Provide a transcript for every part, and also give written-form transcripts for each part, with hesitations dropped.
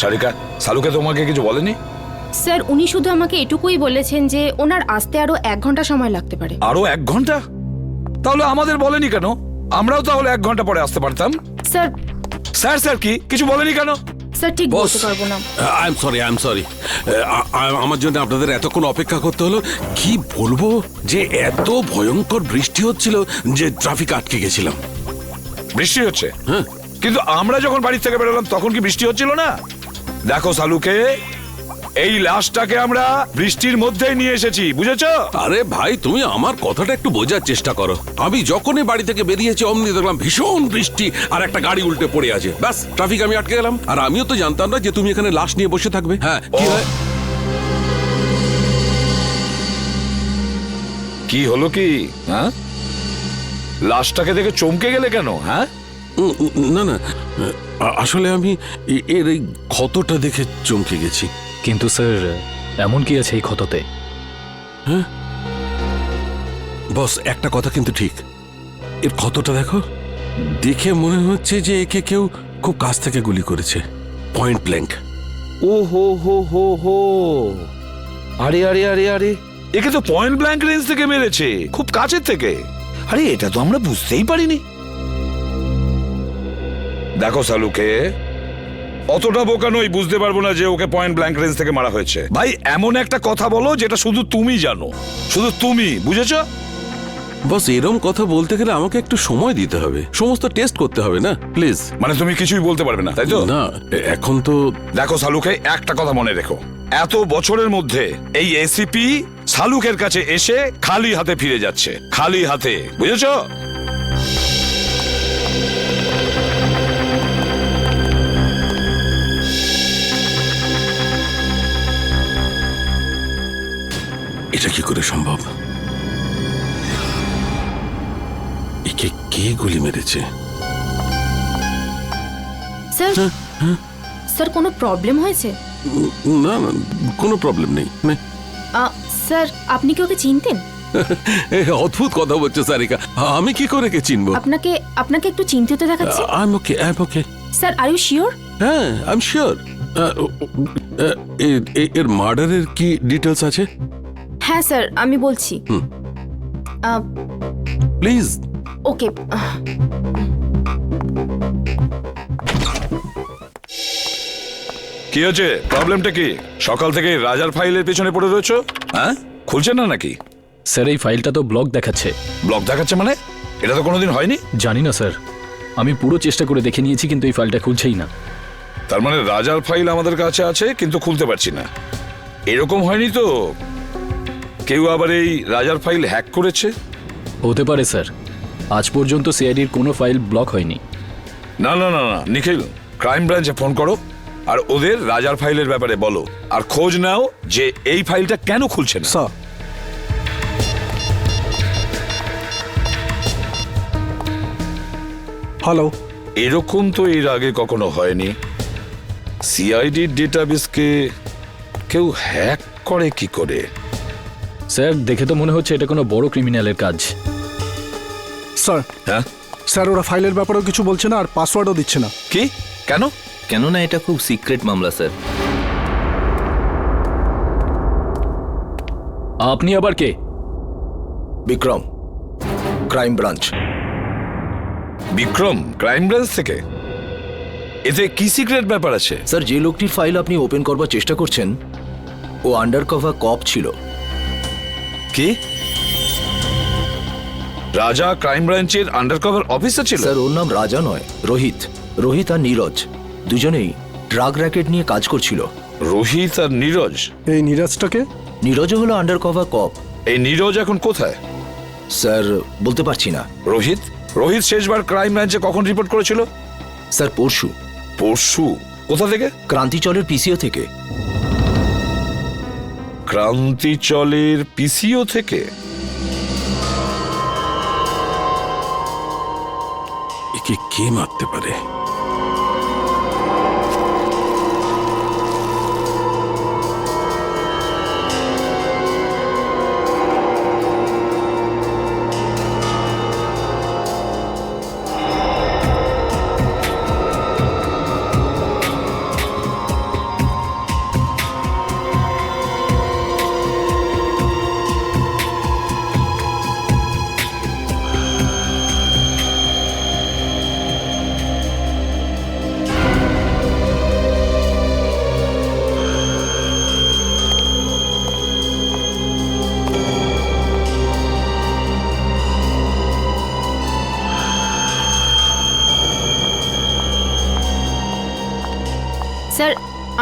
সারিকা, সালুকে তোমাকে কিছু বলেনি? স্যার উনি শুধু আমাকে এটুকুই বলেছেন যে ওনার আসতে আরো 1 ঘন্টা সময় লাগতে পারে। আরো 1 ঘন্টা? তাহলে আমাদের বলেনি কেন? আমরাও তাহলে 1 ঘন্টা পরে আসতে পারতাম। স্যার স্যার স্যার কি কিছু বলেনি কেন? স্যার ঠিক বলতে পারবো না। আই এম সরি আমার জন্য আপনাদের এতক্ষণ অপেক্ষা করতে হলো। কি বলবো যে এত ভয়ঙ্কর বৃষ্টি হচ্ছিল যে ট্রাফিক আটকে গেছিলাম। বৃষ্টি হচ্ছে? হ্যাঁ, কিন্তু আমরা যখন বাড়ি থেকে বেরোলাম তখন কি বৃষ্টি হচ্ছিল না? দেখো সালুকে, এই লাশটাকে আমরা বৃষ্টির মধ্যেই নিয়ে এসেছি, বুঝেছো? আরে ভাই তুমি আমার কথাটা একটু বোঝার চেষ্টা করো। আমি যখনই বাড়ি থেকে বেরিয়েছি অমনি দেখলাম ভীষণ বৃষ্টি আর একটা গাড়ি উল্টে পড়ে আছে। ব্যাস ট্রাফিক আমি আটকে গেলাম। আর আমিও তো জানতাম না যে তুমি এখানে লাশ নিয়ে বসে থাকবে। হ্যাঁ, কি হয়? কি হলো কি? হ্যাঁ, লাশটাকে দেখে চমকে গেলে কেন? হ্যাঁ, না না, আসলে আমি এর এই ক্ষতটা দেখে চমকে গেছি। কিন্তু স্যার এমন কি আছে এই ক্ষততে? হ্যাঁ বস, একটা কথা কিন্তু ঠিক, এর ক্ষতটা দেখো, দেখে মনে হচ্ছে যে একে কেউ খুব কাছ থেকে গুলি করেছে, পয়েন্ট ব্ল্যাঙ্ক। ও হো হো হো হো, আরে আরে আরে আরে, একে তো পয়েন্ট ব্ল্যাঙ্ক রেঞ্জ থেকে মেরেছে, খুব কাছের থেকে। আরে এটা তো আমরা বুঝতেই পারিনি। দেখো সালুকে, অতটা বোকা নই, বুঝতে পারবো না যে ওকে পয়েন্ট ব্ল্যাঙ্ক রেঞ্জ থেকে মারা হয়েছে। ভাই এমন একটা কথা বলো যেটা শুধু তুমি জানো, শুধু তুমি, বুঝেছো? বস এরম কথা বলতে গেলে আমাকে একটু সময় দিতে হবে, সমস্ত টেস্ট করতে হবে না, প্লিজ। মানে তুমি কিছুই বলতে পারবে না, তাই তো? না এখন তো দেখো সালুকে, একটা কথা মনে রেখো, এত বছরের মধ্যে এই এসিপি সালুকের কাছে এসে খালি হাতে ফিরে যাচ্ছে, খালি হাতে, বুঝেছো? এটা কি করে সম্ভব? একে কে গুলি মেরেছে? স্যার স্যার কোনো প্রবলেম হয়েছে? না না, কোনো প্রবলেম নেই। স্যার আপনি কি ওকে চিনতেন? অদ্ভুত কথা বলছো সারিকা, আমি কি করে কে চিনবো? আপনাকে আপনাকে একটু চিন্তিত দেখাচ্ছে। I am okay. Sir are you sure? হ্যাঁ আই এম শিওর। এর মার্ডারের কি ডিটেলস আছে? হ্যাঁ স্যার আমি বলছি। প্লিজ। ওকে, কি হচ্ছে? প্রবলেমটা কি? সকাল থেকে রাজার ফাইলের পেছনে পড়ে রয়েছো? হ্যাঁ, খুলছে না নাকি? স্যার এই ফাইলটা তো ব্লক দেখাচ্ছে। ব্লক দেখাচ্ছে মানে? এটা তো কোনোদিন হয়নি। জানি না স্যার, আমি পুরো চেষ্টা করে দেখে নিয়েছি কিন্তু এই ফাইলটা খুলছেই না। তার মানে রাজার ফাইল আমাদের কাছে আছে কিন্তু খুলতে পারছি না। এরকম হয়নি তো কেউ আবার এই রাজার ফাইল হ্যাক করেছে? হতে পারে স্যার, আজ পর্যন্ত সিআইডির কোনো ফাইল ব্লক হয়নি। না না না না, নিখিল ক্রাইম ব্রাঞ্চে ফোন করো আর ওদের রাজার ফাইলের ব্যাপারে বলো, আর খোঁজ নাও যে এই ফাইলটা কেন খুলছে না। Sir, hello. এরকম তো এর আগে কখনো হয়নি। সিআইডির ডেটাবেসকে কেউ হ্যাক করে কি করে? স্যার দেখে তো মনে হচ্ছে এটা কোনো বড় ক্রিমিনালের কাজ। স্যার, হ্যাঁ স্যার ওরা ফাইলের ব্যাপারেও কিছু বলছে না আর পাসওয়ার্ডও দিচ্ছে না। কি? কেন? কেননা এটা খুব সিক্রেট মামলা স্যার। আপনি আবার কে? Vikram, crime branch. Vikram crime branch থেকে? এতে কি সিক্রেট ব্যাপার আছে? স্যার, যে লোকটির ফাইল আপনি ওপেন করবার চেষ্টা করছেন ও আন্ডার কভার কপ ছিল। কি? রাজা ক্রাইম ব্রাঞ্চের আন্ডারকভার অফিসার ছিল? স্যার ওর নাম রাজা নয়, রোহিত। রোহিত আর নীরজ দুজনেই ড্রাগ র্যাকেট নিয়ে কাজ করছিল। রোহিত আর নীরজ? এই নীরাজটাকে? নীরজও হলো আন্ডার কভার কপ। এই নীরজ এখন কোথায়? স্যার বলতে পারছি না। রোহিত? রোহিত শেষবার ক্রাইম ব্রাঞ্চে কখন রিপোর্ট করেছিল? স্যার পরশু। পরশু? কোথা থেকে? ক্রান্তিচলের পিসিও থেকে। ক্রান্তিচলের পিসিও থেকে? একে কে মারতে পারে?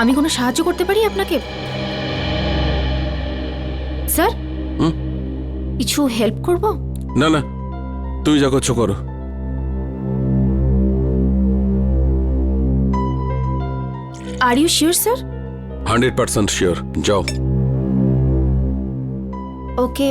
আমি কোনো সাহায্য করতে পারি আপনাকে স্যার? হুম? কিছু হেল্প করব? না না, তুমি যা করছো করো। Are you sure sir? 100% sure, যাও। ওকে।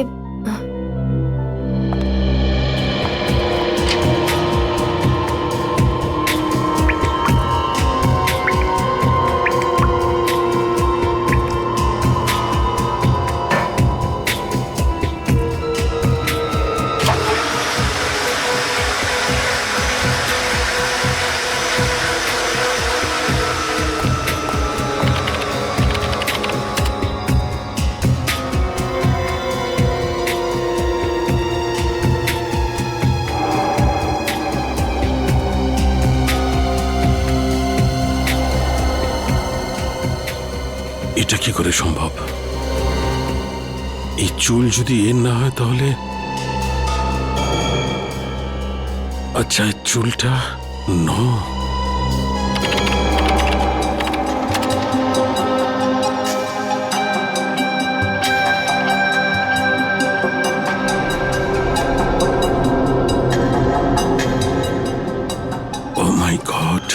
এটা কি করে সম্ভব? এই চুল যদি এর না হয় তাহলে আচ্ছা, এই চুলটা নো। ও মাই গড,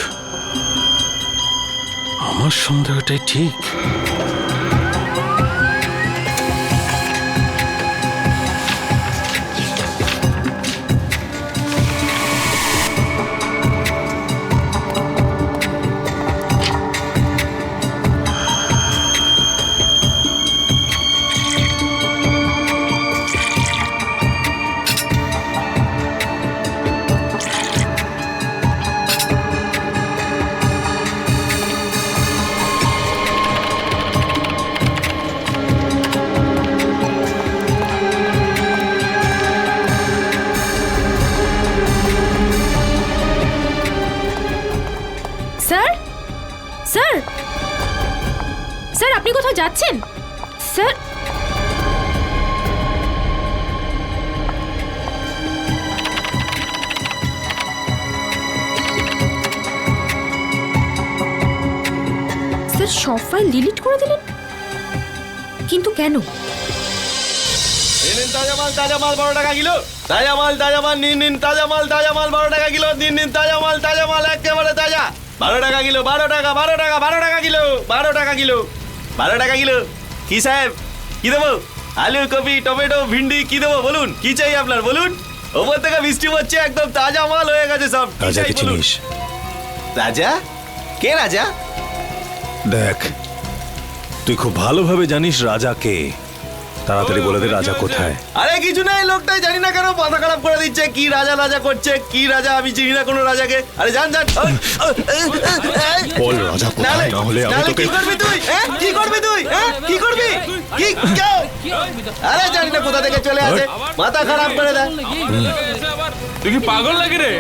আমার সন্দেহটাই ঠিক। স্যার, স্যার, স্যার, আপনি কোথাও যাচ্ছেন? স্যার, স্যার সব ফাইল ডিলিট করে দিলেন, কিন্তু কেন? নিন তাজা মাল 12 টাকা কিলো। তাজা মাল নিন তাজা মাল 12 টাকা কিলো। নিন তাজা মাল একেবারে তাজা। 12 টাকা কিলো, 12 টাকা কিলো, 12 টাকা কিলো, 12 টাকা কিলো। কি সাহেব, কি দেবো? আলু, কপি, টমেটো, ভিন্ডি কি দেবো বলুন? কি চাই আপনার বলুন? ওপর থেকে বৃষ্টি হচ্ছে, একদম তাজা মাল হয়ে গেছে সব। কি চাই বলুন? রাজা? কে রাজা? দেখ, তুই খুব ভালোভাবে জানিস রাজা কে। তাড়াতাড়ি বলে দে রাজা কোথায়। আরে কিছু নাই, লোকটাই জানি না কেন মাথা খারাপ করে দিচ্ছে। কি রাজা করছে, কি রাজা? আমি চিনি না কোনো রাজাকে। আরে জান। বল রাজা কোথায়, না হলে আমি তোকে। কি করবি তুই? কি করবি তুই? কি করবি? কি কেউ? আরে জানি না কোথা থেকে চলে আসে, মাথা খারাপ করে দেয়। তুই কি পাগল লাগে রে?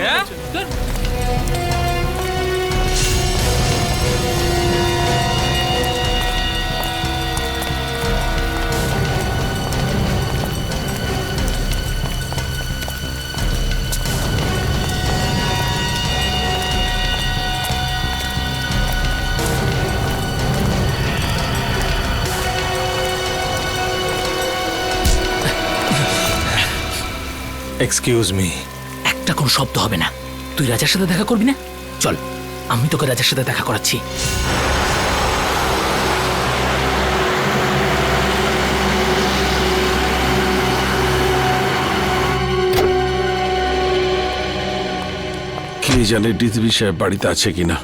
Excuse me. একটা কোনো শব্দ হবে না। তুই রাজার সাথে দেখা করবি না? চল, আমি তোকে রাজার সাথে দেখা করাচ্ছি। কে জানে ডিসবি সাহেব বাড়িতে আছে কিনা।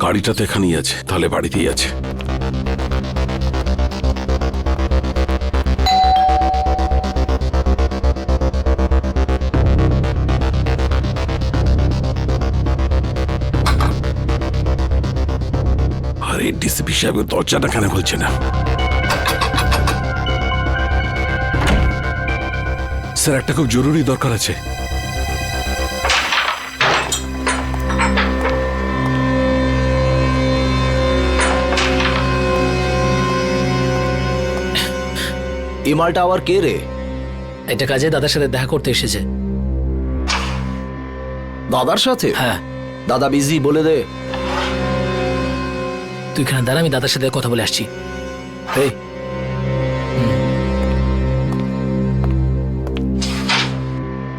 গাড়িটা তো এখানেই আছে, তাহলে বাড়িতেই আছে। আরে ডিসিপি সাহেবের দরজাটা কেন বলছে না? স্যার, একটা খুব জরুরি দরকার আছে। এই মালটা আবার কে রে? এটা কাজে দাদার সাথে দেখা করতে এসেছে। দাদার সাথে? হ্যাঁ। দাদা বিজি, বলে দে। তুই এখানে দাঁড়া, আমি দাদার সাথে কথা বলে আসছি। এই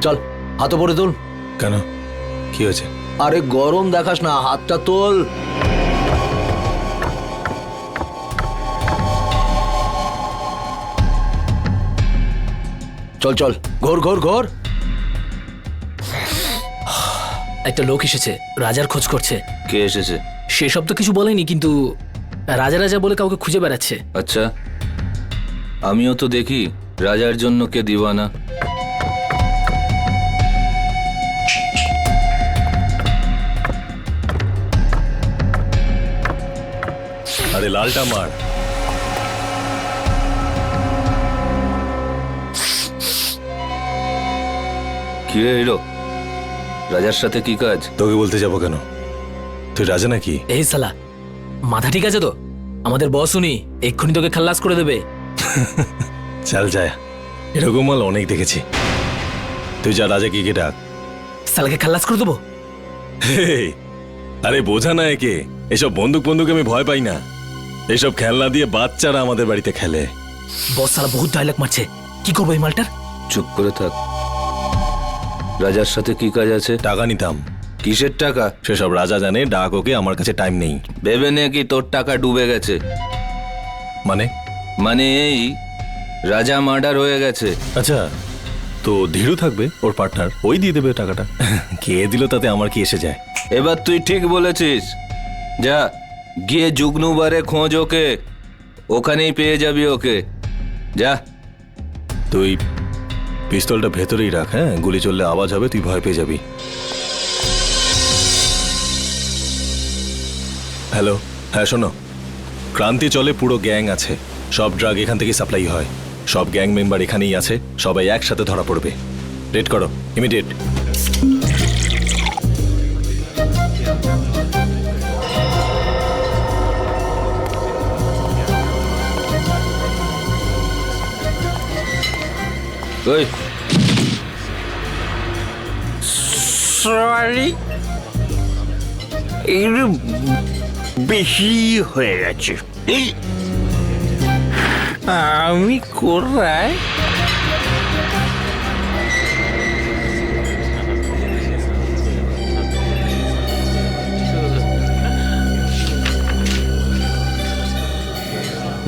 চল হাত উপরে তোল। কেন, কি হয়েছে? আরে গরম দেখাস না, হাতটা তোল। চল চল, ঘোর ঘোর ঘোর। একটা লোক এসেছে, রাজার খোঁজ করছে। কে এসেছে? সেসব তো কিছু বলেনি, কিন্তু রাজা রাজা বলে কাউকে খুঁজে বেড়াচ্ছে। আচ্ছা, আমিও তো দেখি রাজার জন্য কে দিওয়ানা। আরে লালটা মার। কি রে হিরো, রাজার সাথে কি কাজ? তোকে বলতে যাবো কেন? তুই রাজা নাকি? এই সালা, মাথা ঠিক আছে তো? আমাদের বস উনি, এক্ষুনি তোকে খাল্লাস করে দেবে। চাল যায়, এরকম মাল অনেক দেখেছি। তুই যা রাজা কি ডাক। সালাকে খাল্লাস করে দেবো। হেই, আরে বোঝা না একে, এসব বন্দুক আমি ভয় পাই না। এসব খেলনা দিয়ে বাচ্চারা আমাদের বাড়িতে খেলে। বস সালা বহুত ডায়লগ মারছে, কি করবো এই মালটার? চুপ করে থাক। রাজার সাথে কি কাজ আছে? টাকা নিতাম। কিসের টাকা? সেসব রাজা জানে, ডাক ওকে, আমার কাছে টাইম নেই। ভেবে নে কি তোর টাকা ডুবে গেছে? মানে এই রাজা মার্ডার হয়ে গেছে। আচ্ছা, তো ধীরু থাকবে, ওর পার্টনার, ওই দিয়ে দেবে টাকাটা। কে দিল তাতে আমার কি এসে যায়? এবার তুই ঠিক বলেছিস। যা গিয়ে জুগনুবারে খোঁজ ওকে, ওখানেই পেয়ে যাবি ওকে। যা। তুই পিস্তলটা ভেতরেই রাখ, হ্যাঁ? গুলি চললে আওয়াজ হবে, তুই ভয় পেয়ে যাবি। হ্যালো, হ্যাঁ শোনো, ক্রান্তি চলে পুরো গ্যাং আছে, সব ড্রাগ এখান থেকে সাপ্লাই হয়, সব গ্যাং মেম্বার এখানেই আছে, সবাই একসাথে ধরা পড়বে। রেড করো, ইমিডিয়েট। ওই সরি, একটু বেশি হয়ে গেছে। আমি কোথায়?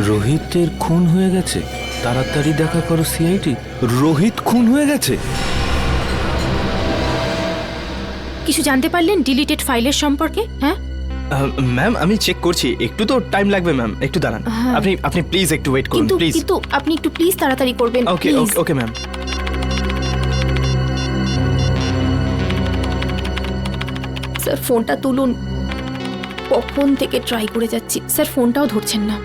রোহিতের খুন হয়ে গেছে। তাড়াতাড়ি দেখা করো সিআইডি। রোহিত খুন হয়ে গেছে। কিছু জানতে পারলেন ডিলিটেড ফাইলের সম্পর্কে? হ্যাঁ ম্যাম, আমি চেক করছি, একটু তো টাইম লাগবে ম্যাম, একটু দাঁড়ান। আপনি প্লিজ একটু ওয়েট করুন, প্লিজ। কিন্তু আপনি একটু প্লিজ তাড়াতাড়ি করবেন। ওকে ওকে ম্যাম। স্যার ফোনটা তুলুন, কখন থেকে ট্রাই করে যাচ্ছি, স্যার ফোনটাও ধরছেন না।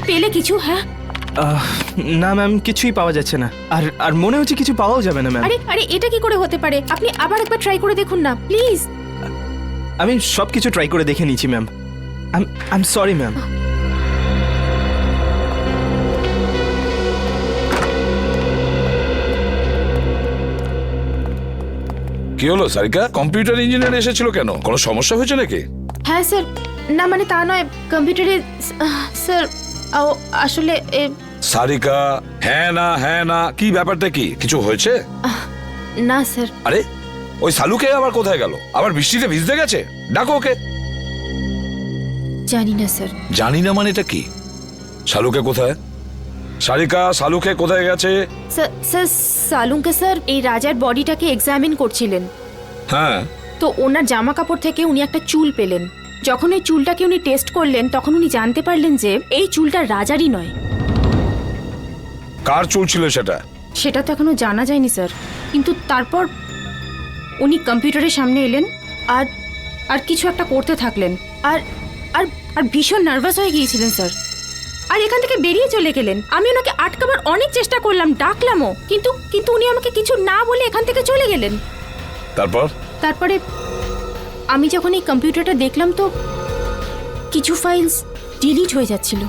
পেলে কিছু? হ্যাঁ না ম্যাম, কিছুই পাওয়া যাচ্ছে না, আর মনে হচ্ছে কিছু পাওয়াও যাবে না ম্যাম। আরে এটা কি করে হতে পারে? আপনি আবার একবার ট্রাই করে দেখুন না প্লিজ। আমি সব কিছু ট্রাই করে দেখে নিয়েছি ma'am. I am sorry ma'am. কি হলো সারিকা, কম্পিউটার ইঞ্জিনিয়ার এসেছিল কেন? কোনো সমস্যা হয়েছে নাকি? হ্যাঁ স্যার, না মানে তা নয়, কম্পিউটারে স্যার আসলে সারিকা, হ্যাঁ না কি ব্যাপারটা কি? কিছু হয়েছে? না স্যার। আরে ওই সালুকে আবার কোথায় গেল? আবার বৃষ্টিতে ভিজতে গেছে? ডাকো ওকে। জানি না স্যার। জানি না মানে এটা কি? শালুকে কোথায়? সারিকা, শালুকে কোথায় গেছে? স্যার সালুকে স্যার এই রাজার বডিটাকে এক্সামিন করছিলেন। হ্যাঁ, তো ওনার জামা কাপড় থেকে উনি একটা চুল পেলেন। যখন ওই চুলটাকে উনি টেস্ট করলেন তখন উনি জানতে পারলেন যে এই চুলটা রাজারই নয়। কার চুল ছিল সেটা? সেটা তো এখনো জানা যায়নি স্যার, কিন্তু তারপর উনি কম্পিউটারের সামনে এলেন আর আর কিছু একটা করতে থাকলেন, আর আর আর ভীষণ নার্ভাস হয়ে গিয়েছিলেন স্যার, আর এখান থেকে বেরিয়ে চলে গেলেন। আমি ওনাকে আটকাবার অনেক চেষ্টা করলাম, ডাকলামও, কিন্তু উনি আমাকে কিছু না বলে এখান থেকে চলে গেলেন। তারপরে আমি যখন এই কম্পিউটারটা দেখলাম তো কিছু ফাইলস ডিলিট হয়ে যাচ্ছিল।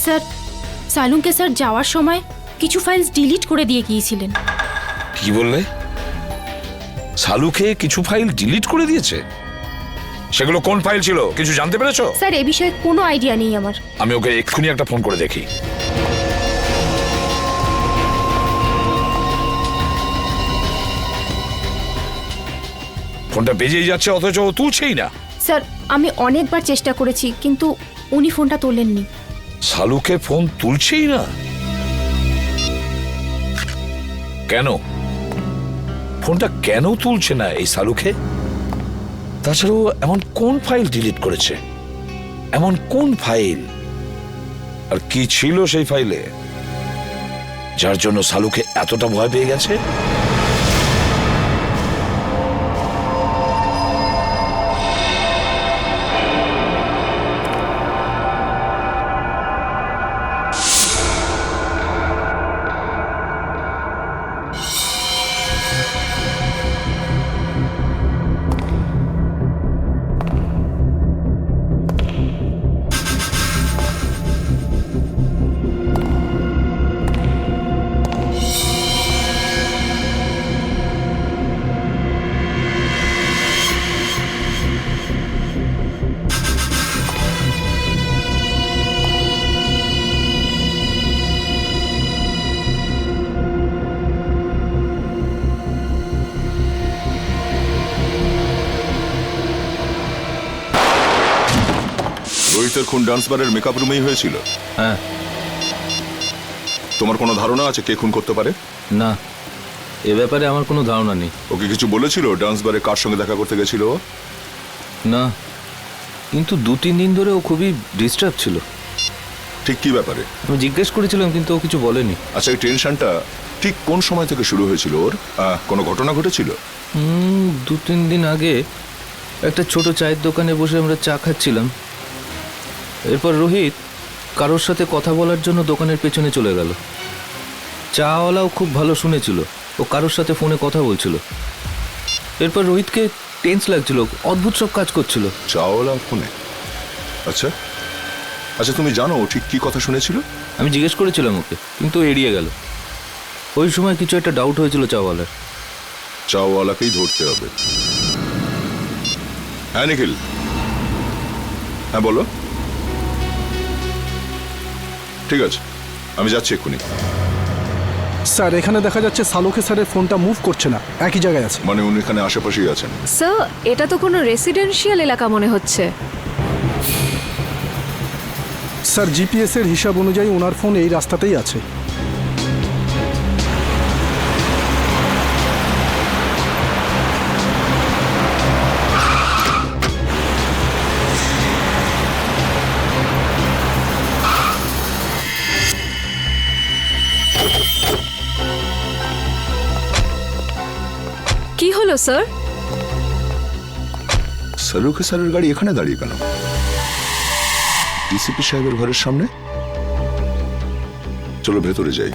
স্যার সালুকে স্যার যাওয়ার সময় কিছু ফাইলস ডিলিট করে দিয়ে গিয়েছিলেন। কি বললে? সালুকে কিছু ফাইল ডিলিট করে দিয়েছে? সেগুলো কোন ফাইল ছিল কিছু জানতে পেরেছো? স্যার এ বিষয়ে কোনো আইডিয়া নেই আমার। আমি ওকে এক্ষুনি একটা ফোন করে দেখি। ফোনটা বেজেই যাচ্ছে অথচ ও তুলছেই না। স্যার আমি অনেকবার চেষ্টা করেছি কিন্তু উনি ফোনটা তোলেননি। সালুকে ফোন তুলছেই না কেন? ফোনটা কেন তুলছে না এই সালুকে? তাছাড়াও এমন কোন ফাইল ডিলিট করেছে? এমন কোন ফাইল? আর কি ছিল সেই ফাইলে যার জন্য সালুকে এতটা ভয় পেয়ে গেছে? রোহিতের খুন ডান্স বারের মেকআপ রুমেই হয়েছিল? হ্যাঁ। তোমার কোনো ধারণা আছে কে খুন করতে পারে? না, এ ব্যাপারে আমার কোনো ধারণা নেই। ওকে কিছু বলেছিল ডান্স বারে কার সঙ্গে দেখা করতে গেছিল? না, কিন্তু 2-3 দিন ধরে ও খুবই ডিস্টার্ব ছিল। ঠিক কি ব্যাপারে? আমি জিজ্ঞেস করেছিলাম কিন্তু ও কিছু বলেনি। আচ্ছা, এই টেনশনটা ঠিক কোন সময় থেকে শুরু হয়েছিল ওর? কোনো ঘটনা ঘটেছিল? 2-3 দিন আগে একটা ছোট চায়ের দোকানে বসে আমরা চা খাচ্ছিলাম। এরপর রোহিত কারোর সাথে কথা বলার জন্য দোকানের পেছনে চলে গেল। চাওয়ালাও খুব ভালো শুনেছিল ও কারোর সাথে ফোনে কথা বলছিল। এরপর রোহিতকে টেন্স লাগছিল, অদ্ভুত সব কাজ করছিল। চাওয়ালা ফোনে? আচ্ছা আচ্ছা, তুমি জানো ও ঠিক কি কথা শুনেছিল? আমি জিজ্ঞেস করেছিলাম ওকে কিন্তু এড়িয়ে গেল। ওই সময় কিছু একটা ডাউট হয়েছিল চাওয়ালার। চাওয়ালাকেই ধরতে হবে। হ্যাঁ নিখিল, হ্যাঁ বলো। ঠিক আছে, আমি যাচ্ছি এক্ষুনি। স্যার এখানে দেখা যাচ্ছে সালুকে স্যারের ফোনটা মুভ করছে না, একই জায়গায় আছে। মানে উনি এখানে আশেপাশেই আছেন? স্যার এটা তো কোনো রেসিডেন্সিয়াল এলাকা মনে হচ্ছে। স্যার জিপিএস এর হিসাব অনুযায়ী ওনার ফোন এই রাস্তাতেই আছে। কি হলো স্যার? সালুকে স্যারের গাড়ি এখানে দাঁড়িয়ে কেন? ডিসিপি সাহেবের ঘরের সামনে? চলো ভেতরে যাই।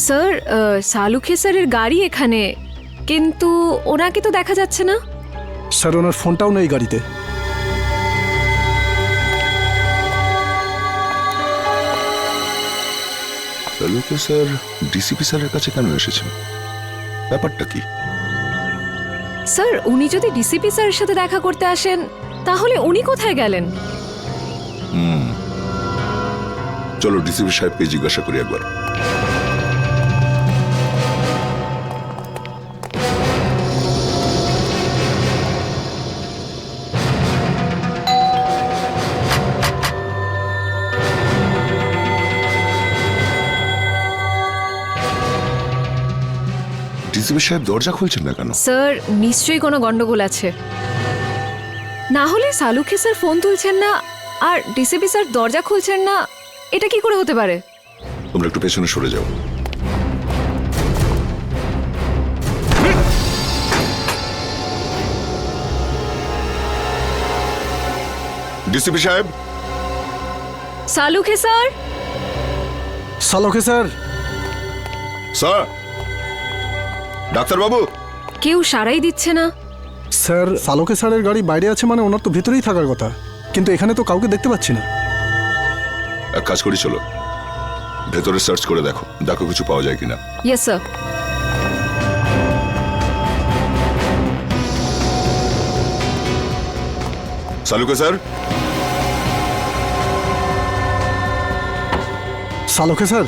স্যার সালুখে স্যারের গাড়ি এখানে, কিন্তু ওনাকে তো দেখা যাচ্ছে না। স্যার ওনার ফোনটাও নেই গাড়িতে। সালুকে স্যার ডিসিপি স্যারের কাছে কেন এসেছেন? ব্যাপারটা কি? স্যার উনি যদি ডিসিপি স্যারের সাথে দেখা করতে আসেন তাহলে উনি কোথায় গেলেন? চলো ডিসিপি সাহেবকে জিজ্ঞাসা করি একবার। ডিসিপি সাহেব দরজা খুলছেন না কেন? স্যার নিশ্চয়ই কোনো গন্ডগোল আছে, না হলে সালুখে স্যার ফোন তুলছেন না আর ডিসিপি স্যার দরজা খুলছেন না, এটা কি করে হতে পারে? তোমরা একটু পেছনে সরে যাও। ডিসিপি সাহেব। Salunkhe sir. Salunkhe sir. Sir. Doctor বাবু। কেউ সারাই দিচ্ছে না। স্যার সালোকে স্যারের গাড়ি বাইরে আছে মানে ওনার তো ভেতরেই থাকার কথা, কিন্তু এখানে তো কাউকে দেখতে পাচ্ছি না। এক কাজ করি, চলো ভেতরে সার্চ করে দেখো, দেখো কিছু পাওয়া যায় কিনা। Yes sir. সালুকে স্যার। সালোকে স্যার।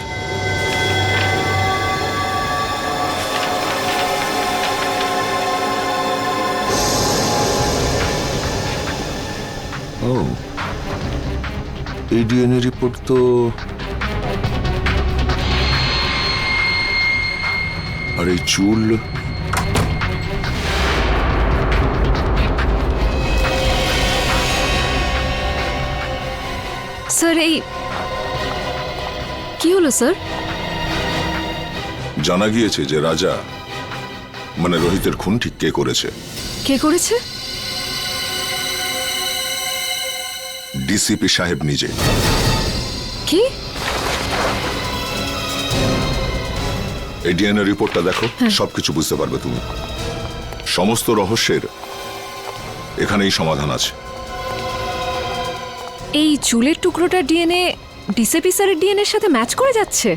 ও, এই ডিএনএ রিপোর্ট তো আর এই চুল, স্যার এই কি হলো স্যার? জানা গিয়েছে যে রাজা মানে রোহিতের খুন ঠিক কে করেছে। কে করেছে? ডিসিপি সাহেব নিজে। কি? এই ডিএনএ রিপোর্টটা দেখো, সবকিছু বুঝতে পারবে তুমি। সমস্ত রহস্যের এখানেই সমাধান আছে। এই চুলের টুকরোটার ডিএনএ ডিসিপি স্যারের ডিএনএর সাথে ম্যাচ করে যাচ্ছে?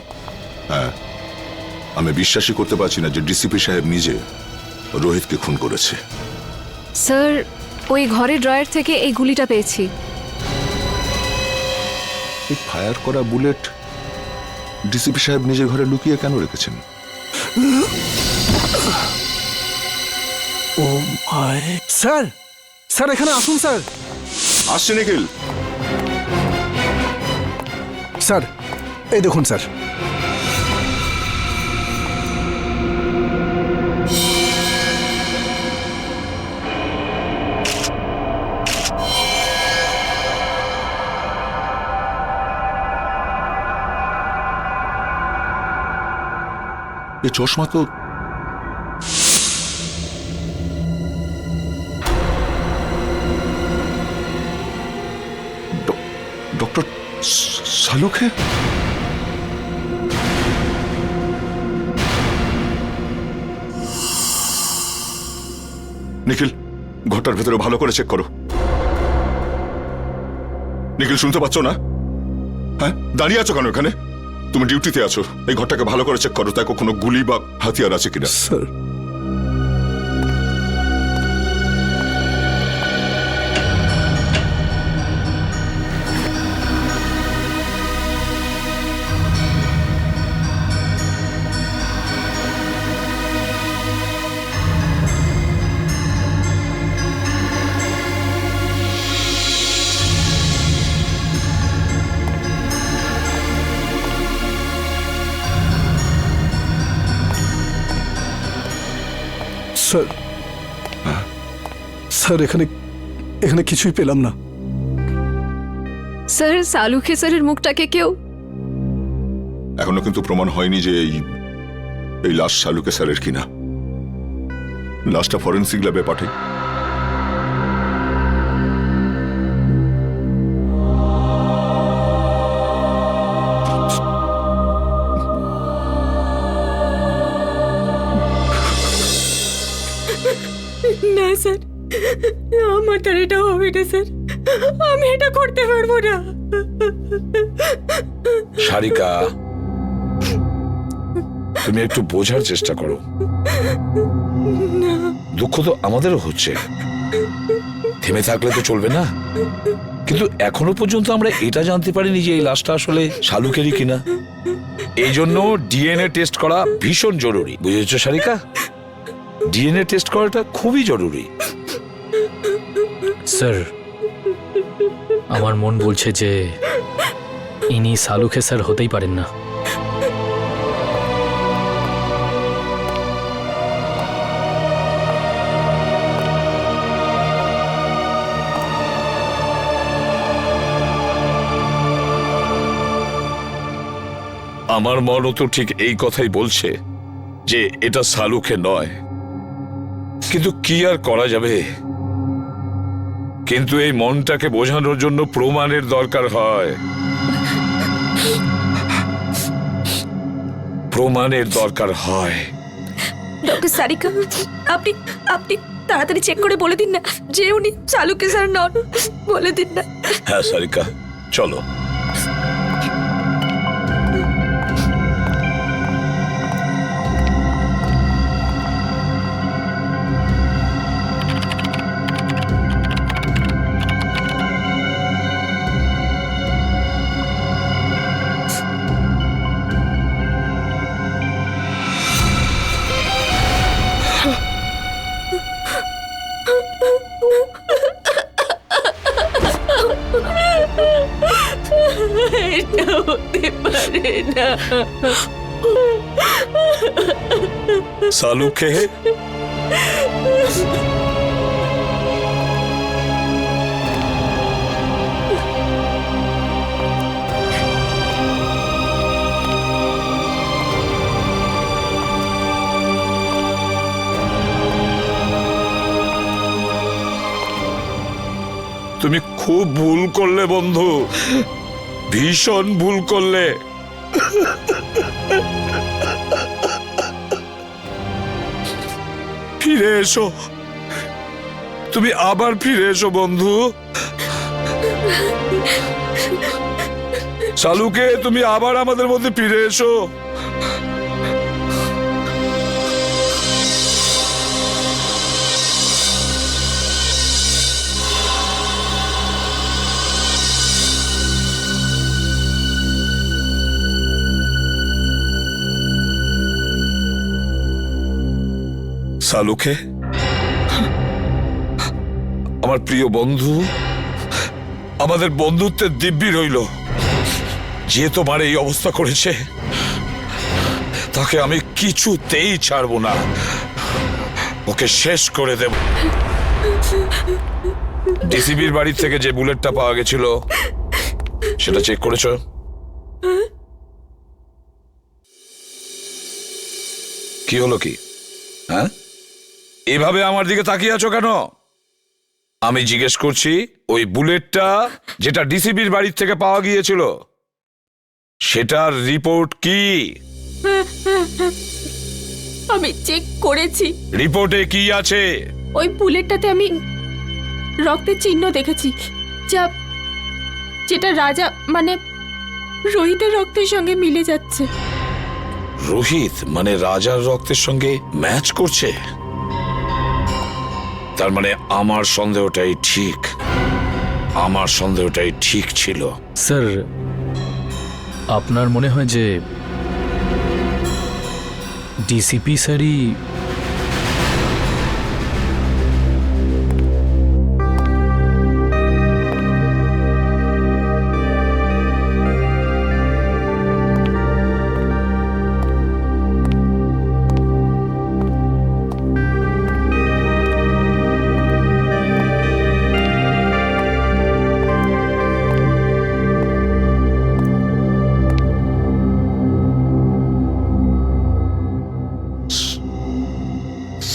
হ্যাঁ, আমি বিশ্বাসই করতে পারছি না যে ডিসিপি সাহেব নিজে রোহিতকে খুন করেছে। স্যার ওই ঘরের ড্রয়ার থেকে এই গুলিটা পেয়েছি। এই ফায়ার করা বুলেট ডিসিপি সাহেব নিজের ঘরে লুকিয়ে কেন রেখেছেন? ও মাই, স্যার স্যার এখানে আসুন স্যার। আসছে নিখিল। স্যার এই দেখুন স্যার। এই চশমা তো ডক্টর সালুকে। নিখিল, ঘরটার ভেতরে ভালো করে চেক করো। নিখিল, শুনতে পাচ্ছ না? হ্যাঁ, দাঁড়িয়ে আছো কেন এখানে? তুমি ডিউটিতে আছো, এই ঘরটাকে ভালো করে চেক করো, দেখো কোনো গুলি বা হাতিয়ার আছে কিনা। স্যার স্যার স্যার এখানে এখানে কিছুই পেলাম না। স্যার সালুকে স্যারের মুখটাকে কেউ এখনো কিন্তু প্রমাণ হয়নি যে এই লাশ সালুকে স্যারের কিনা। লাশটা ফরেন্সিক ল্যাবে পাঠাই। না স্যার, আমার দ্বারা এটা হবে না স্যার, আমি এটা করতে পারবো না। সারিকা, তুমি একটু বোঝার চেষ্টা করো। দুঃখ তো আমাদেরও হচ্ছে, থেমে থাকলে তো চলবে না। কিন্তু এখনো পর্যন্ত আমরা এটা জানতে পারিনি যে এই লাশটা আসলে শালুকেরই কিনা। এই জন্য ডিএনএ টেস্ট করা ভীষণ জরুরি, বুঝেছো সারিকা? ডিএনএ টেস্ট করাটা খুবই জরুরি। স্যার আমার মন বলছে যে ইনি সালুকে স্যার হতেই পারেন না। আমার মনও তো ঠিক এই কথাই বলছে যে এটা সালুকে নয়, কিন্তু কি আর করা যাবে। কিন্তু এই মনটাকে বোঝানোর জন্য প্রমাণের দরকার হয়, প্রমাণের দরকার হয়। ডক্টর সারিকা, আপনি আপনি তাড়াতাড়ি চেক করে বলে দিন না যে উনি চালুকে স্যার নন, বলে দিন না। হ্যাঁ সারিকা, চলো। এটা হতে পারে না। সালুকে তুমি খুব ভুল করলে বন্ধু, ভীষণ ভুল করলে। ফিরে এসো, তুমি আবার ফিরে এসো বন্ধু। শালুকে, তুমি আবার আমাদের মধ্যে ফিরে এসো। সালুকে, আমার প্রিয় বন্ধু, আমাদের বন্ধুত্বের দিব্যি রইল। যে তোমার এই অবস্থা করেছে তাকে আমি কিছুতেই ছাড়বো না, ওকে শেষ করে দেব। ডিসিবির বাড়ি থেকে যে বুলেটটা পাওয়া গেছিল সেটা চেক করেছো? কি হলো কি? হ্যাঁ, এভাবে আমার দিকে তাকিয়ে আছো কেন? আমি জিজ্ঞেস করছি, ওই বুলেটটা যেটা ডিসিবির বাড়ির থেকে পাওয়া গিয়েছিল সেটার রিপোর্ট কি? আমি চেক করেছি। রিপোর্টে কি আছে? ওই বুলেটটাতে আমি রক্তের চিহ্ন দেখেছি, যেটা রাজা মানে রোহিতের রক্তের সঙ্গে মিলে যাচ্ছে। রোহিত মানে রাজার রক্তের সঙ্গে ম্যাচ করছে? তার মানে আমার সন্দেহটাই ঠিক, আমার সন্দেহটাই ঠিক ছিল। স্যার, আপনার মনে হয় যে ডিসিপি স্যারই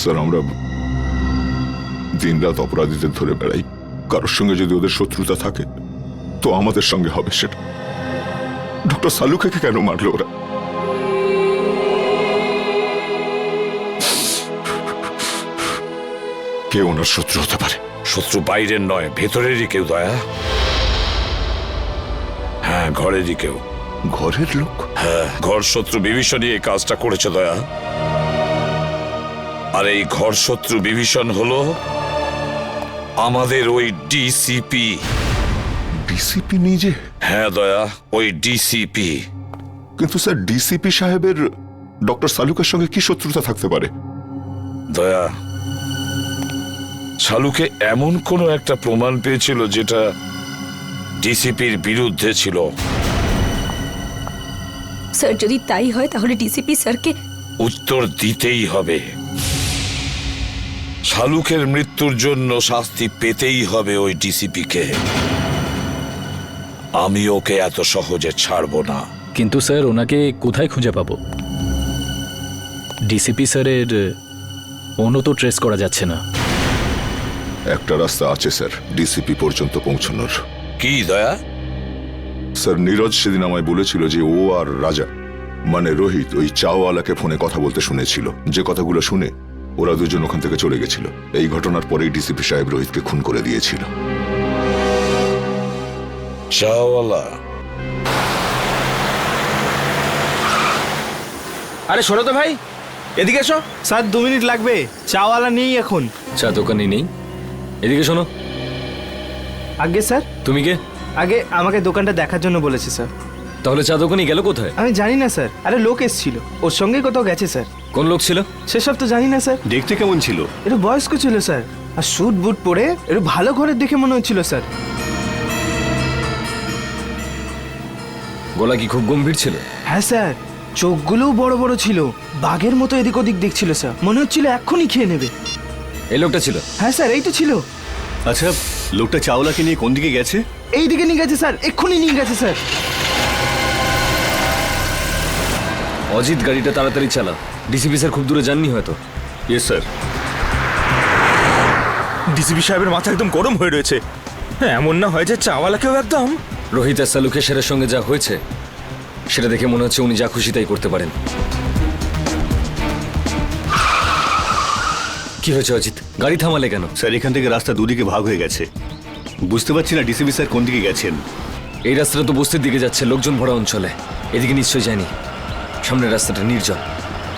স্যার, আমরা দিনরাত অপরাধীদের ধরে বেড়াই। কারোর সঙ্গে যদি ওদের শত্রুতা থাকে তো আমাদের সঙ্গে হবে সেটা। ডক্টর সালুকে কেন মারলো ওরা? কে ওনার শত্রু হতে পারে? শত্রু বাইরের নয়, ভেতরেরই কেউ দয়া। হ্যাঁ, ঘরেরই কেউ। ঘরের লোক? হ্যাঁ, ঘর শত্রু বিভীষণই এই কাজটা করেছে দয়া। আর এই ঘর শত্রু বিভীষণ হলো আমাদের ওই ডিসিপি। ডিসিপি নিজে? হ্যাঁ দয়া, ওই ডিসিপি। কিন্তু স্যার, ডিসিপি সাহেবের ডক্টর সালুকের সঙ্গে কি শত্রুতা থাকতে পারে? দয়া, শালুকে এমন কোনো একটা প্রমাণ পেয়েছিল যেটা ডিসিপির বিরুদ্ধে ছিল। স্যার, যদি তাই হয় তাহলে ডিসিপি স্যারকে উত্তর দিতেই হবে। শালুকের মৃত্যুর জন্য শাস্তি পেতেই হবে ওই ডিসিপিকে। আমি ওকে এত সহজে ছাড়বো না। কিন্তু স্যার, ওনাকে কোথায় খুঁজে পাবো? ডিসিপি স্যারের ফোনও তো ট্রেস করা যাচ্ছে না। একটা রাস্তা আছে স্যার ডিসিপি পর্যন্ত পৌঁছানোর। কি দয়া? স্যার, নীরজ সেদিন আমায় বলেছিল যে ও আর রাজা মানে রোহিত ওই চাওয়ালাকে ফোনে কথা বলতে শুনেছিল। যে কথাগুলো শুনে ওরা দুজন ওখান থেকে চলে গেছিল। এই ঘটনার পরেই ডিসিপি সাহেব রোহিতকে খুন করে দিয়েছিল। চাওয়ালা, আরে শোনো তো ভাই, এদিকে এসো। স্যার 2 মিনিট লাগবে, চাওয়ালা নেই এখন। চা দোকানে নেই, এদিকে শোনো। আগে স্যার। তুমি কে? আগে আমাকে দোকানটা দেখার জন্য বলেছে স্যার। তাহলে চা দোকানে গেল কোথায়? আমি জানি না স্যার। আরে লোক এসেছিল, ওর সঙ্গেই কোথাও গেছে স্যার। কোন লোক ছিল? সেসব তো জানি না স্যার। দেখতে কেমন ছিল? একটু বয়স্ক ছিল স্যার, আর স্যুট বুট পরে একটু ভালো ঘরের দেখে মনে হচ্ছিল স্যার। গলা কি খুব গম্ভীর ছিল? হ্যাঁ স্যার, চোখগুলোও বড় বড় ছিল, বাঘের মতো এদিক ওদিক দেখছিল স্যার, মনে হচ্ছিল এক্ষুনি খেয়ে নেবে। এই লোকটা ছিল? হ্যাঁ স্যার, এই তো ছিল। আচ্ছা, লোকটা চাওলাকে নিয়ে কোন দিকে গেছে? এই দিকে নিয়ে গেছে স্যার, এক্ষুনি নিয়ে গেছে স্যার। অজিত গাড়িটা তাড়াতাড়ি চালা, ডিসিপি স্যার খুব দূরে যাননি হয়তো। Yes sir. ডিসিপি সাহেবের মাথা একদম গরম হয়ে রয়েছে। এমন না হয় যে চাওয়ালাকেও একদম। রোহিত আর সালুখে সেরের সঙ্গে যা হয়েছে সেটা দেখে মনে হচ্ছে উনি যা খুশি তাই করতে পারেন। কি হয়েছে অজিত, গাড়ি থামালে কেন? স্যার, এখান থেকে রাস্তা দুদিকে ভাগ হয়ে গেছে, বুঝতে পারছি না ডিসিপি স্যার কোন দিকে গেছেন। এই রাস্তাটা তো বস্তির দিকে যাচ্ছে, লোকজন ভরা অঞ্চলে। এদিকে নিশ্চয়ই যায়নি, সামনের রাস্তাটা নির্জন,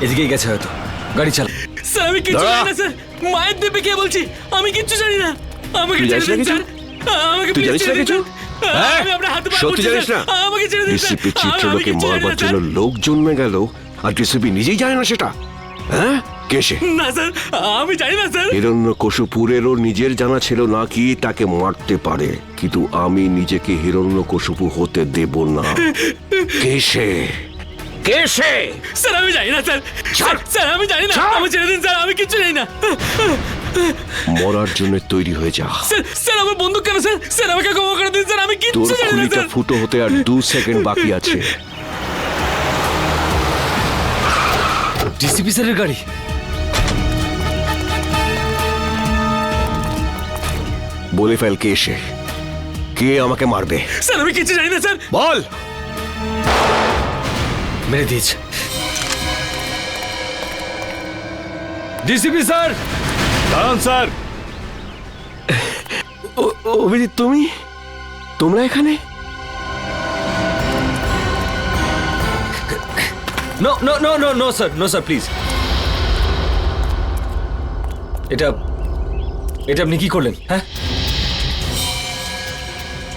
এদিকেই গেছে হয়তো। গাড়ি চালা। স্যার আমি কিচ্ছু জানি না স্যার, মায়ের দেবে কে বলছি, আমি কিচ্ছু জানি না। আমাকে ছেড়ে দিন স্যার, আমাকে তুই জানিস না কিছু? আমি আপনার হাতে পা সত্যি পড়ছি জানিস না? স্যার, আমাকে ছেড়ে দিন স্যার। ডিসিপি আমি চিত্রলোকে কিচ্ছু জানি মারবার না, জন্য স্যার। লোক জন্মে গেল, আর ডিসিপি নিজেই জানে না সেটা? হ্যাঁ, কে সে? না স্যার, আমি জানি না স্যার। হিরণ্যকশিপুরেরও নিজের জানা ছিল না কি তাকে মারতে পারে, কিন্তু আমি নিজেকে হিরণ্যকশিপু হতে দেব না। কে সে? কে সে? স্যার আমি জানি না স্যার, স্যার আমি জানি না, আমি ছেড়ে দিন স্যার, আমি কিচ্ছু জানি না। মরার জন্য তৈরি হয়ে যা। স্যার স্যার আমার বন্দুক কেন স্যার, স্যার আমাকে ক্ষমা করে দিন স্যার, আমি তোর কিচ্ছু জানি না খুলিটা স্যার। ফুটো হতে আর 2 সেকেন্ড বাকি আছে। ডিসিপি স্যারের গাড়ি। বলে ফেল কে সে, কে আমাকে মারবে। স্যার আমি কিচ্ছু জানি না স্যার। বল। মেরে দিয়েছে। DCP sir. দাঁড়ান স্যার। অভিজিৎ, তোমরা এখানে? No no no no no sir, no sir please. এটা আপনি কি করলেন? হ্যাঁ,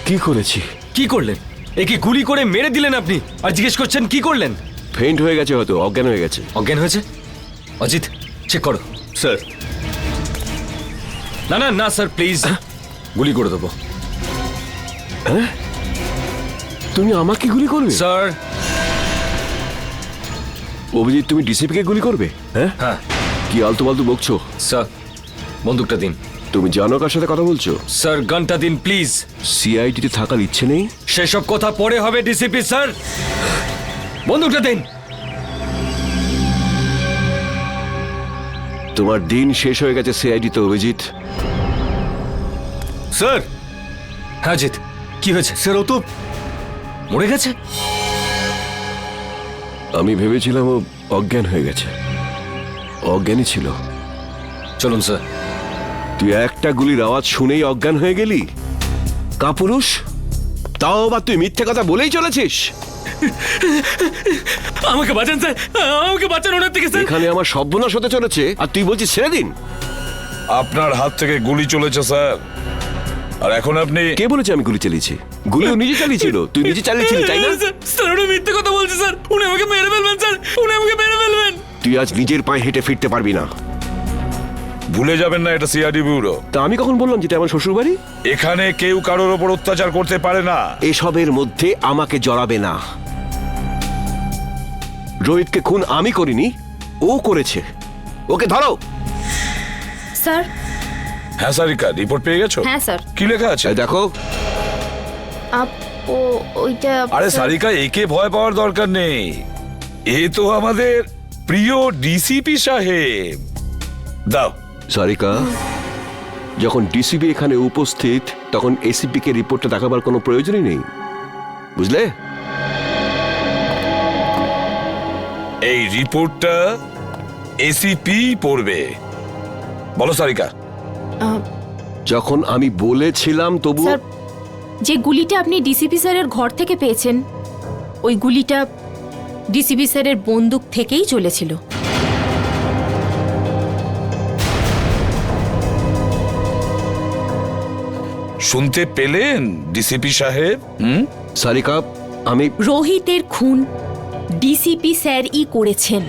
কি করেছি? কি করলেন? একে গুলি করে মেরে দিলেন আপনি, আর জিজ্ঞেস করছেন কি করলেন? ফেইন্ট হয়ে গেছে, হয়তো অজ্ঞান হয়ে গেছে। অজ্ঞান হয়েছে? অজিত চেক করো। স্যার। না না না স্যার প্লিজ, গুলি করে দেবো। হ্যাঁ, তুমি আমাকে গুলি করবে? স্যার। অভিজিৎ, তুমি ডিসিপিকে গুলি করবে? হ্যাঁ হ্যাঁ। কি আলতু ফালতু বকছো? স্যার বন্দুকটা দিন। তুমি জানো কার সাথে কথা বলছো? স্যার গানটা দিন প্লিজ। সিআইডিতে থাকার ইচ্ছে নেই? সেসব কথা পরে হবে ডিসিপি স্যার, বন্দুকটা দিন। তোমার দিন শেষ হয়ে গেছে সিআইডিতে, অভিজিৎ। স্যার। হ্যাঁ জিৎ, কি হয়েছে? স্যার ও তো মরে গেছে। আমি ভেবেছিলাম ও অজ্ঞান হয়ে গেছে। অজ্ঞানই ছিল। চলুন স্যার। তুই একটা গুলির আওয়াজ শুনেই অজ্ঞান হয়ে গেলি? কাপুরুষ, তাও আবার তুই মিথ্যে কথা বলেই চলেছিস। আমাকে বাঁচান স্যার, আমাকে বাঁচান ওনার থেকে স্যার। এখানে আমার সর্বনাশ হতে চলেছে আর তুই বলছিস ছেড়ে দিন। আপনার হাত থেকে গুলি চলেছে স্যার, আর এখন আপনি? কে বলেছে আমি গুলি চালিয়েছি? গুলি ও নিজে চালিয়েছিল, তুই নিজে চালিয়েছিলি তাই না? স্যার উনি মিথ্যে কথা বলছে স্যার, উনি আমাকে মেরে ফেলবেন স্যার, উনি আমাকে মেরে ফেলবেন। তুই আজ নিজের পায়ে হেঁটে ফিরতে পারবি না। ভুলে যাবেন না এটা সিআইডি ব্যুরো। তা আমি কখন বললাম যেটা আমার শ্বশুর বাড়ি? এখানে কেউ কারোর ওপর অত্যাচার করতে পারে না। এসবের মধ্যে আমাকে জড়াবে না। রোহিতকে খুন আমি করিনি, ও করেছে। ওকে ধরো। স্যার। হ্যাঁ সারিকা, রিপোর্ট পেয়ে গেছো? হ্যাঁ স্যার। কি লেখা আছে দেখো। ওইটা আরে সারিকা, একে ভয় পাওয়ার দরকার নেই, এ তো আমাদের প্রিয় ডিসিপি সাহেব। দাও। সারিকা, যখন ডিসিপি এখানে উপস্থিত তখন এসিপি কে রিপোর্টটা দেখাবার কোনো প্রয়োজনই নেই, বুঝলে? এই রিপোর্টটা এসিপি পড়বে। বলো সারিকা। যখন আমি বলেছিলাম তবু স্যার, যে গুলিটা আপনি ডিসিপি স্যারের ঘর থেকে পেয়েছেন, ওই গুলিটা ডিসিপি স্যারের বন্দুক থেকেই চলেছিল। শুনতে পেলেন ডিসিপি সাহেব? সারিকা, আমি রোহিতের খুন ডিসিপি স্যারই করেছেন।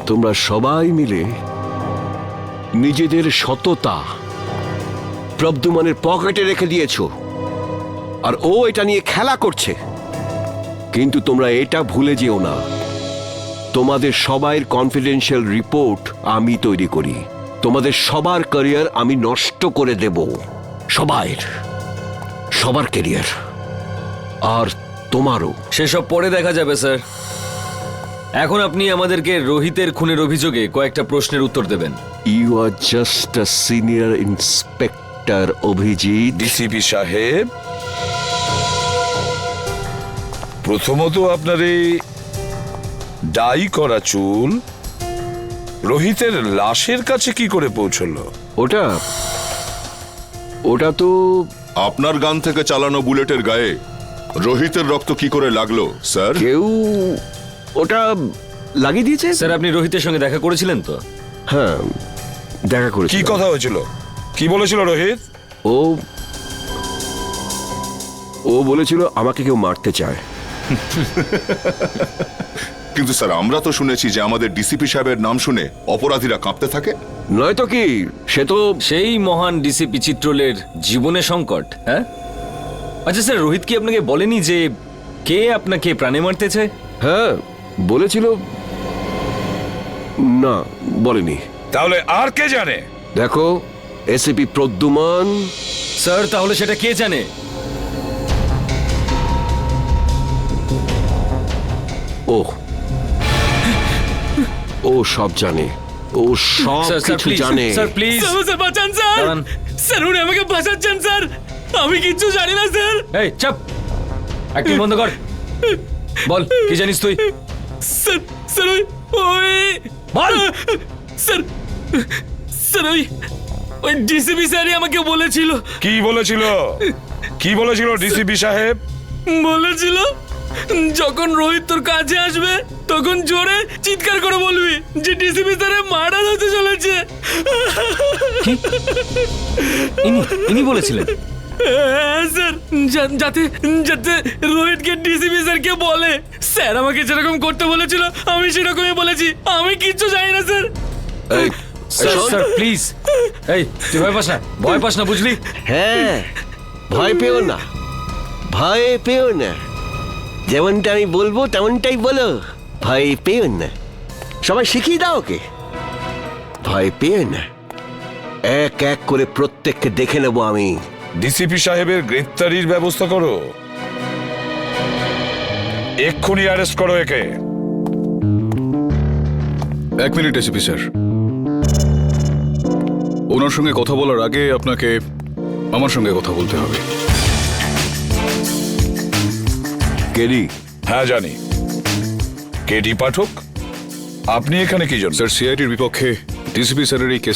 তোমরা সবাই মিলে নিজেদের সততা প্রদ্যুমানের পকেটে রেখে দিয়েছো, আর ও এটা নিয়ে খেলা করছে। কিন্তু তোমরা এটা ভুলে যেও না, তোমাদের সবার কনফিডেন্সিয়াল রিপোর্ট আমি তৈরি করি। তোমাদের সবার ক্যারিয়ার আমি নষ্ট করে দেব, সবার ক্যারিয়ার, আর তোমারও। সেসব পরে দেখা যাবে স্যার। এখন আপনি আমাদেরকে রোহিতের খুনের অভিযোগে কয়েকটা প্রশ্নের উত্তর দেবেন। You are just a senior inspector Abhijit. DCP সাহেব, প্রথমত আপনার এই ডাই করা চুল রোহিতের লাশের কাছে কি করে পৌঁছলো? ওটা তো আপনার গান থেকে চালানো বুলেটের গায়ে রোহিতের রক্ত কি করে লাগলো স্যার? কেউ ওটা লাগিয়ে দিয়েছে। স্যার, আপনি রোহিতের সঙ্গে দেখা করেছিলেন তো? হ্যাঁ, দেখা করেছি। কি কথা হয়েছিল? কি বলেছিল রোহিত? ও বলেছিল আমাকে কেউ মারতে চায়। কিন্তু স্যার, আমরা তো শুনেছি যে আমাদের ডিসিপি সাহেবের নাম শুনে অপরাধীরা কাঁপতে থাকে। নয়তো কি, সে তো সেই মহান ডিসিপি চিত্রলের জীবনে সংকট। হ্যাঁ, আচ্ছা স্যার, রোহিত কি আপনাকে বলেনি যে কে আপনাকে প্রাণে মারতে চায়? হ্যাঁ বলেছিল। না, বলেনি। তাহলে আর কে জানে? দেখো, এসিপি প্রদ্যুমান। স্যার, তাহলে সেটা কে জানে? ও সব জানে, ও সব কিছু জানে। স্যার প্লিজ, স্যার বাঁচান স্যার। স্যার, উনি আমাকে বাঁচাচ্ছেন স্যার। আমি কিচ্ছু জানি না স্যার। এই চাপ, অ্যাক্টিং বন্ধ কর। বল, কি জানিস তুই? স্যার, স্যার ওই বল। স্যার, স্যার ওই ডিসিপি স্যারই আমাকে বলেছিল। কি বলেছিল? কি বলেছিল ডিসিপি সাহেব? বলেছিল যখন রোহিত তোর কাছে আসবে তখন জোরে চিৎকার করে বলবি যে ডিসিপি স্যারের মার্ডার হতে চলেছে। ইনি বলেছিলেন? স্যার, যাতে যাতে রোহিতকে ডিসিপি স্যারকে বলে। স্যার আমাকে যেরকম করতে বলেছিল আমি সেরকমই বলেছি। আমি কিচ্ছু জানি না স্যার। স্যার প্লিজ, এই তুই ভয় পাস না, ভয় পাস না, বুঝলি? হ্যাঁ, ভয় পেও না, ভয় পেও না। যেমনটা আমি বলবো তেমনটাই বলো, ভয় পেও না। সবাই শিখিয়ে দাও ওকে, ভয় পেও না। এক এক করে প্রত্যেককে দেখে নেবো আমি। ডিসিপি সাহেবের গ্রেফতারির ব্যবস্থা করো, এক্ষুনি অ্যারেস্ট করো একে। এক মিনিট এসিপি স্যার, ওনার সঙ্গে কথা বলার আগে আপনাকে আমার সঙ্গে কথা বলতে হবে। কেডি? হ্যাঁ জানি। কেডি পাঠক, আপনি এখানে কি জন্য? স্যার, সিআইডির বিপক্ষে ডিসিপি স্যারের এই কেস